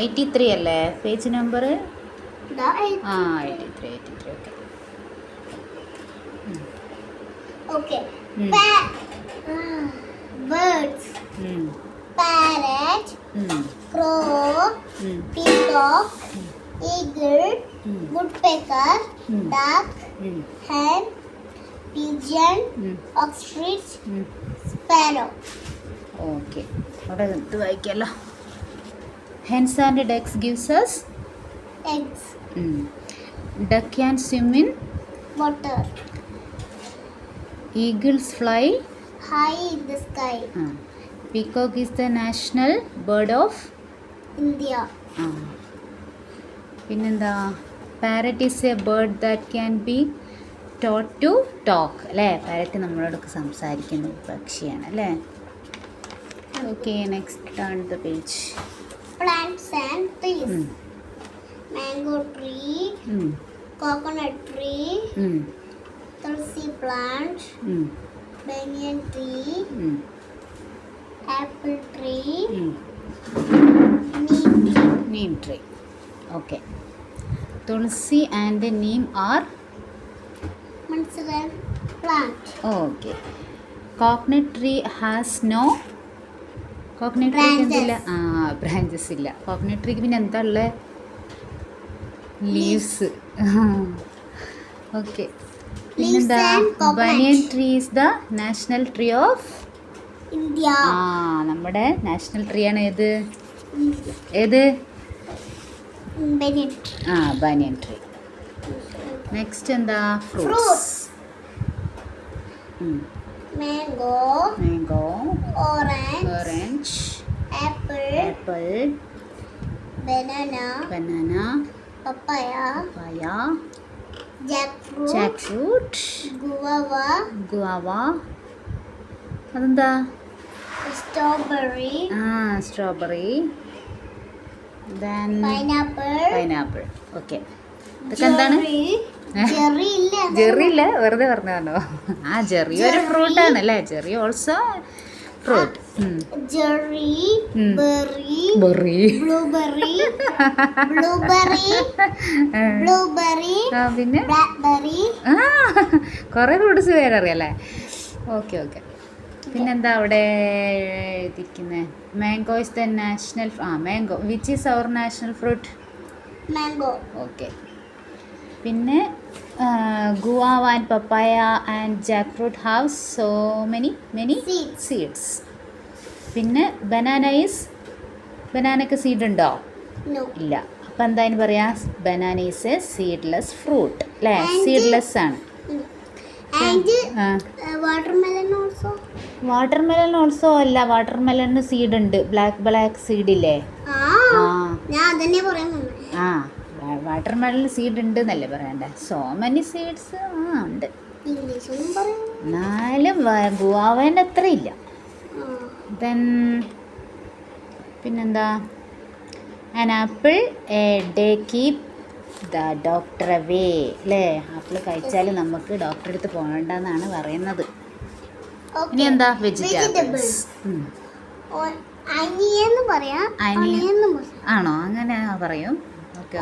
83 അല്ലേ page number? The 83 okay. Birds. Parrot. Crow. Peacock. Eagle. Woodpecker. Duck. Hen. Pigeon. Ostrich. Sparrow. Okay, അവിടെ ഇത് വായിക്കാമല്ലോ. Hens and ducks gives us Eggs. Duck can swim in Water. Eagles fly High in the sky. Peacock is the national bird of India. പിന്നെന്താ? Parrot is a bird that can be taught to talk അല്ലേ? Parrot നമ്മളോടൊക്കെ സംസാരിക്കുന്ന ഒരു പക്ഷിയാണ് അല്ലേ? Okay, next turn the page. Plants and trees. Mango tree. Coconut tree. Tulsi plant. Banyan tree. Apple tree. Neem tree. Okay. Tulsi and neem are Mansaran plant. okay. Coconut tree has no coconut tree എന്തില്ല? Branches ഇല്ല. Coconut ട്രീക്ക് പിന്നെ എന്താ ഉള്ളത്? Leaves. Okay, പിന്നെന്താ? Banyan tree is the national tree of India. നമ്മുടെ national tree ആണ് ഏത്? ഏത്? Banyan tree. നെക്സ്റ്റ് എന്താ? Fruits. Mango. Orange. Apple. Banana. Papaya. Jackfruit. Guava. അതെന്താ? സ്ട്രോബെറി. പൈനാപ്പിൾ. ഓക്കെ, ഇതൊക്കെ എന്താണ്? ജെറി ഇല്ല, വെറുതെ പറഞ്ഞോ. ജെറി ഒരു ഫ്രൂട്ട് ആണ് അല്ലേ? Cherry also fruit. ബെറി. പിന്നെ കുറേ ഫ്രൂട്ട്സ് പേരറിയാല്ലേ? ഓക്കെ. പിന്നെന്താ അവിടെ എഴുതിക്കുന്നത്? Mango is the national. Mango. Which is our national fruit? Mango. Okay. പിന്നെ guava and papaya and jackfruit have so many seeds. പിന്നെ ബനാനക്ക് സീഡ് ഉണ്ടോ? ഇല്ല. അപ്പം എന്താ അതിന് പറയാ? Banana is a seedless fruit അല്ലേ? സീഡ്ലെസ് ആണ്. വാട്ടർമെലൺ ഓൾസോ അല്ല. വാട്ടർമെലണിന് സീഡ് ഉണ്ട്. ബ്ലാക്ക് സീഡ് ഇല്ലേ? വാട്ടർമെലണിന് സീഡ് ഉണ്ട് എന്നല്ലേ പറയണ്ടേ? സോ മെനി സീഡ്സ് ഉണ്ട്. എന്നാലും ഗുവാവേൻ്റെ അത്ര ഇല്ല. പിന്നെന്താ? An apple A day keep the doctor away അല്ലേ? ആപ്പിൾ കഴിച്ചാൽ നമുക്ക് ഡോക്ടറെ അടുത്ത് പോകണ്ടെന്നാണ് പറയുന്നത്. ഇനി എന്താ? വെജിറ്റബിൾസ്. ആണോ? അങ്ങനെ പറയും. Okay.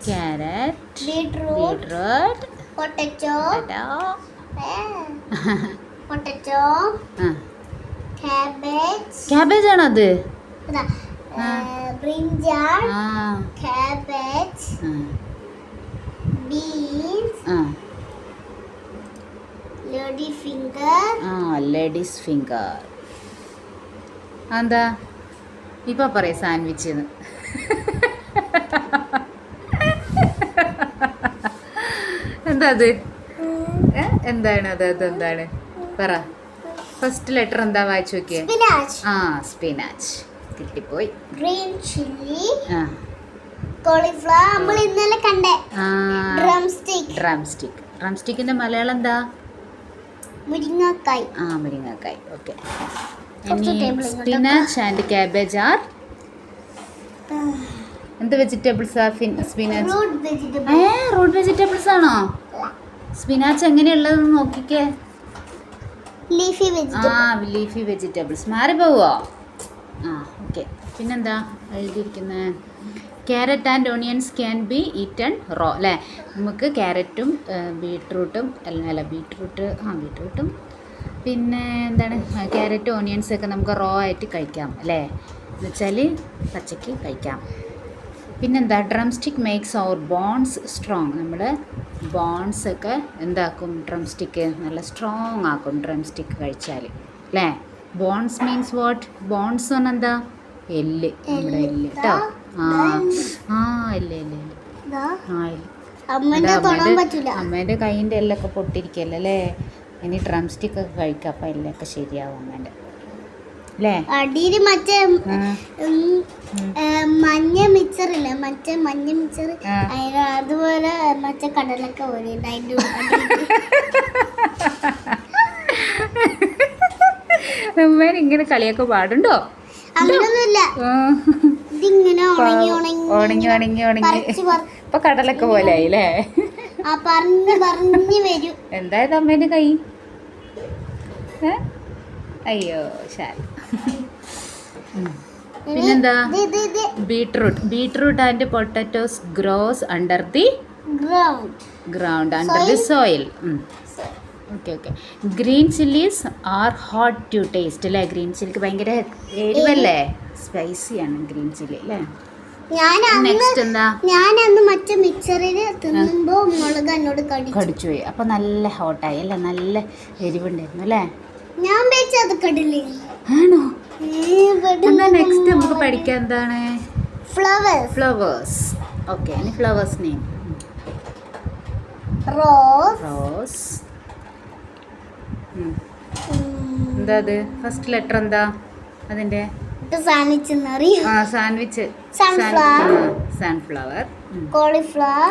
Carrot. Beetroot. Potato. Cabbage ആണോ അത്? Brinjal. Cabbage. Beans. Ladies finger. എന്താ ഇപ്പൊ പറയാ? സാൻഡ്വിച്ച്. എന്താ അത്? എന്താണ് അത്? അതെന്താണ് പറ? ഫസ്റ്റ് ലെറ്റർ എന്താ? വായിച്ചു നോക്കിയേ. സ്പിനാച്ച്. കിട്ടിപ്പോയി. Green chilli. കോളിഫ്ലവർ. നമ്മൾ ഇന്നലെ കണ്ടേ. ഡ്രംസ്റ്റിക്കിന്റെ മലയാളം എന്താ? മുരിങ്ങക്കായ്. മുരിങ്ങക്കായ്. Okay. Spinach and cabbage are എന്ത് വെജിറ്റബിൾസ്? സ്പിനാച്ച് റൂട്ട് വെജിറ്റബിൾസ് ആണോ? സ്പിനാച്ച് എങ്ങനെയുള്ളതെന്ന് നോക്കിക്കേ. Leafy vegetables. മാറി പോവോ? ഓക്കെ. പിന്നെന്താ എഴുതിയിരിക്കുന്നത്? Carrot and onions can be eaten raw അല്ലേ. നമുക്ക് ക്യാരറ്റും ബീട്രൂട്ടും ബീട്രൂട്ടും പിന്നെ എന്താണ് ക്യാരറ്റ് ഓണിയൻസൊക്കെ നമുക്ക് റോ ആയിട്ട് കഴിക്കാം അല്ലേ, എന്നുവെച്ചാൽ പച്ചയ്ക്ക് കഴിക്കാം. പിന്നെന്താ? Drumstick makes our bones strong. നമ്മുടെ ബോൺസൊക്കെ എന്താക്കും? ഡ്രം സ്റ്റിക്ക് നല്ല സ്ട്രോങ് ആക്കും ഡ്രം സ്റ്റിക്ക് കഴിച്ചാൽ അല്ലേ. Bones means what? ബോൺസ് പറഞ്ഞാൽ എന്താ? എല്ല്, നമ്മുടെ എല്ല് കേട്ടോ. എല്ല് അമ്മേൻ്റെ കൈയിൻ്റെ എല്ലൊക്കെ പൊട്ടിരിക്കല്ലോ അല്ലേ. ഇനി ഡ്രം സ്റ്റിക്കൊക്കെ കഴിക്കാം, അപ്പം എല്ലൊക്കെ ശരിയാവും അമ്മേൻ്റെ അല്ലേ. അടിയിൽ മറ്റേ മഞ്ഞ മിച്ചറില്ലേ, മഞ്ഞ മിച്ചർ അതുപോലെ മറ്റേ കടലൊക്കെ പോലെ അമ്മേനെ ഇങ്ങനെ കളിയൊക്കെ പാടുണ്ടോ? അങ്ങനൊന്നുമില്ല, ഇതിങ്ങനെ ഉണങ്ങി ഇപ്പൊ കടലൊക്കെ പോലെ ആയില്ലേ. പറഞ്ഞു വരും. എന്തായത് അമ്മേന്റെ കൈ? അയ്യോ ശാല. പിന്നെന്താ? Beetroot and potatoes grows under the ground under the soil. Okay. Green chillies are hot to taste അല്ലേ. ഗ്രീൻ ചില്ലിക്ക് ഭയങ്കര എരിവല്ലേ, സ്പൈസിയാണ് ഗ്രീൻ ചില്ലി അല്ലേ. നെക്സ്റ്റ് എന്താ? ഞാനന്ന് മറ്റേ മിക്സറിൽ തിന്നുമ്പോ മുളക് എന്നോട് കടിച്ചു പോയി, അപ്പൊ നല്ല ഹോട്ടായി അല്ലേ, നല്ല എരിവുണ്ടായിരുന്നു അല്ലേ. ഞാൻ വെച്ചത് കടില്ലേ. ആണോ? എന്നാ നെക്സ്റ്റ് നമുക്ക് പഠിക്കാൻ എന്താണ്? ഫ്ലവേഴ്സ്. ഓക്കെ, ഇനി ഫ്ലവേഴ്സ് നെയിം. റോസ്. എന്താ അത്? ഫസ്റ്റ് ലെറ്റർ എന്താ അതിന്റെ? സാൻഡ്വിച്ച്. സൺഫ്ലവർ. കോളിഫ്ലവർ.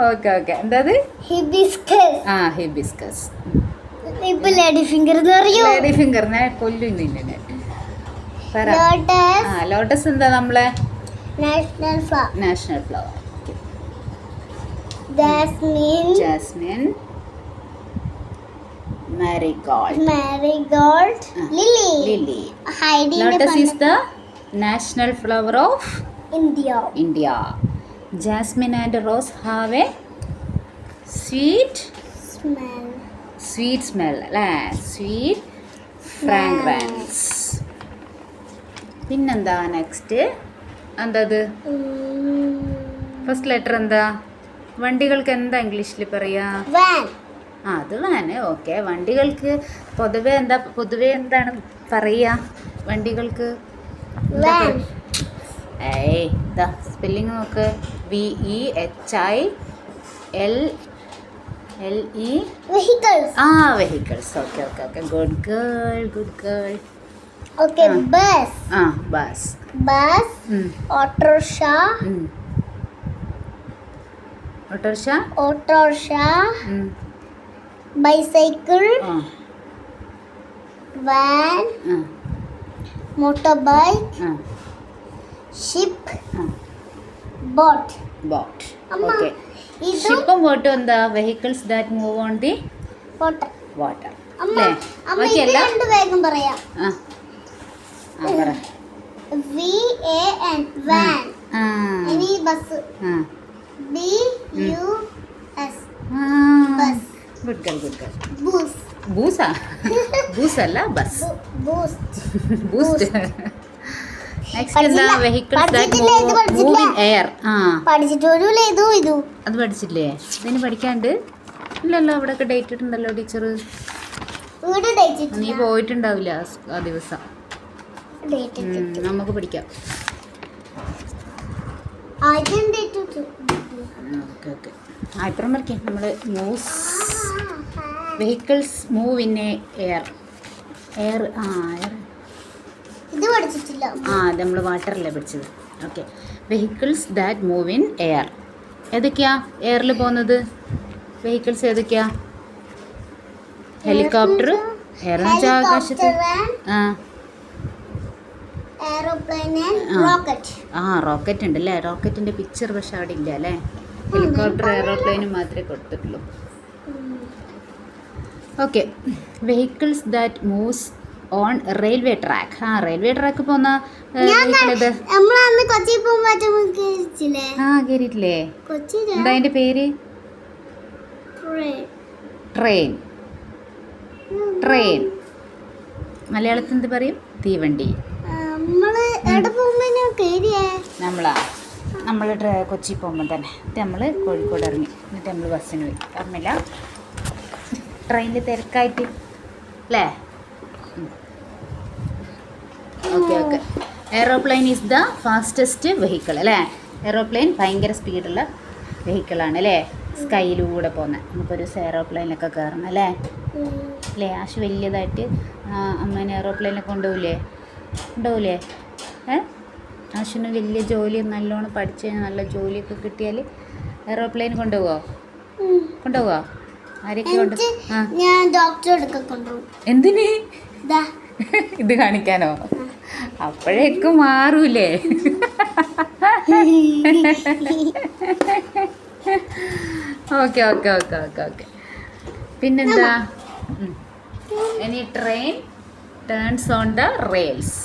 ഓക്കെ. എന്താ? ഹിബിസ്കസ്. ഇപ്പൊ ലേഡി ഫിംഗർ കൊല്ലും നിന്നെ. ലോട്ടസ് എന്താ നമ്മളെ national flower. Jasmine. marigold. Lily. Lotus is the national flower of India. Jasmine and rose have a sweet smell, sweet fragrance. പിന്നെന്താ next? എന്താത്? First letter എന്താ? വണ്ടികൾക്ക് എന്താ ഇംഗ്ലീഷിൽ പറയാ? അത് വാന്. ഓക്കെ. വണ്ടികൾക്ക് പൊതുവെ എന്താണ് പറയുക? വണ്ടികൾക്ക് ഇതാ സ്പെല്ലിങ് നോക്ക്. VEHILLE. Vehicles. Okay. Good girl. Okay, bus. Autorusha. Bicycle. Van. Motorbike. Ship. Boat. Okay. ഷിപ്പും ബോട്ടും എന്താ? Vehicles that move on the water. വേഗം പറയാം. VAN van. ഇനി bus. BUS bus. Good girl. Booze അല്ല ബസ്. ബൂസ്റ്റ്. നെക്സ്റ്റ് എന്താ? Vehicles that move in air. അത് പഠിച്ചില്ലേ? ഇതിന് പഠിക്കാണ്ട് ഇല്ലല്ലോ. അവിടെയൊക്കെ ഡേറ്റ് ഇട്ടുണ്ടല്ലോ ടീച്ചർ. നീ പോയിട്ടുണ്ടാവില്ല ആ ദിവസം. നമുക്ക് പഠിക്കാം. ഓക്കെ. ഇപ്പുറം പഠിക്കാം. നമ്മൾ വെഹിക്കിൾസ് മൂവ് ഇൻ എയർ. ഇത് പഠിച്ചിട്ടില്ല. അത് നമ്മൾ വാട്ടറല്ലേ പഠിച്ചത്. Okay. Vehicles that move in air. ഏതൊക്കെയാ എയറിൽ പോകുന്നത്? വെഹിക്കിൾസ് ഏതൊക്കെയാ? ഹെലികോപ്റ്റർ. എയർ എന്ന് വെച്ചാൽ ആകാശത്ത്. റോക്കറ്റ് ഉണ്ടല്ലേ. റോക്കറ്റിൻ്റെ പിക്ചർ പക്ഷെ അവിടെ ഇല്ല അല്ലേ. ഹെലികോപ്റ്റർ എയറോപ്ലെയിനും മാത്രമേ കൊടുത്തിട്ടുള്ളൂ. Okay, vehicles that moves on railway track. ആ റെയിൽവേ ട്രാക്ക് പോകുന്ന vehicle ഇത്. നമ്മളന്ന് കൊച്ചി പോകുമ്പോഴേ ആ കയറിയിട്ടില്ലേ? കൊച്ചി എന്താ അതിൻ്റെ പേര്? ട്രെയിൻ. ട്രെയിൻ മലയാളത്തിൽ എന്ത് പറയും? തീവണ്ടി. നമ്മള് എവിടെ പോകുമ്പോ കേറിയേ നമ്മൾ കൊച്ചി പോകുമ്പോൾ തന്നെ നമ്മൾ കോഴിക്കോട് ഇറങ്ങി, എന്നിട്ട് നമ്മൾ ബസ്സിന് പോയി. ഓർമ്മയില്ല? ട്രെയിനിൽ തിരക്കായിട്ട് അല്ലേ? Okay okay. Aeroplane is the fastest vehicle അല്ലേ? എയറോപ്ലെയിൻ ഭയങ്കര സ്പീഡുള്ള വെഹിക്കിളാണ് അല്ലേ? സ്കൈയിലൂടെ പോകുന്നത്. നമുക്കൊരു എയറോപ്ലെയിനിലൊക്കെ കയറണം അല്ലേ? അല്ലേ ആശു വലിയതായിട്ട് അമ്മേനെ എയറോപ്ലെയിനിലൊക്കെ കൊണ്ടുപോകില്ലേ? ആശുവിന് വലിയ ജോലി നല്ലോണം പഠിച്ച് കഴിഞ്ഞാൽ നല്ല ജോലിയൊക്കെ കിട്ടിയാൽ എയറോപ്ലെയിൻ കൊണ്ടുപോകുമോ? ആരൊക്കെ ഞാൻ ഡോക്ടറെ കൊണ്ടുപോകും. എന്തിന്? ഇത് കാണിക്കാനോ? അപ്പോഴേക്കും മാറൂലേ? Okay okay okay okay okay. പിന്നെന്താ? Any train turns on the rails.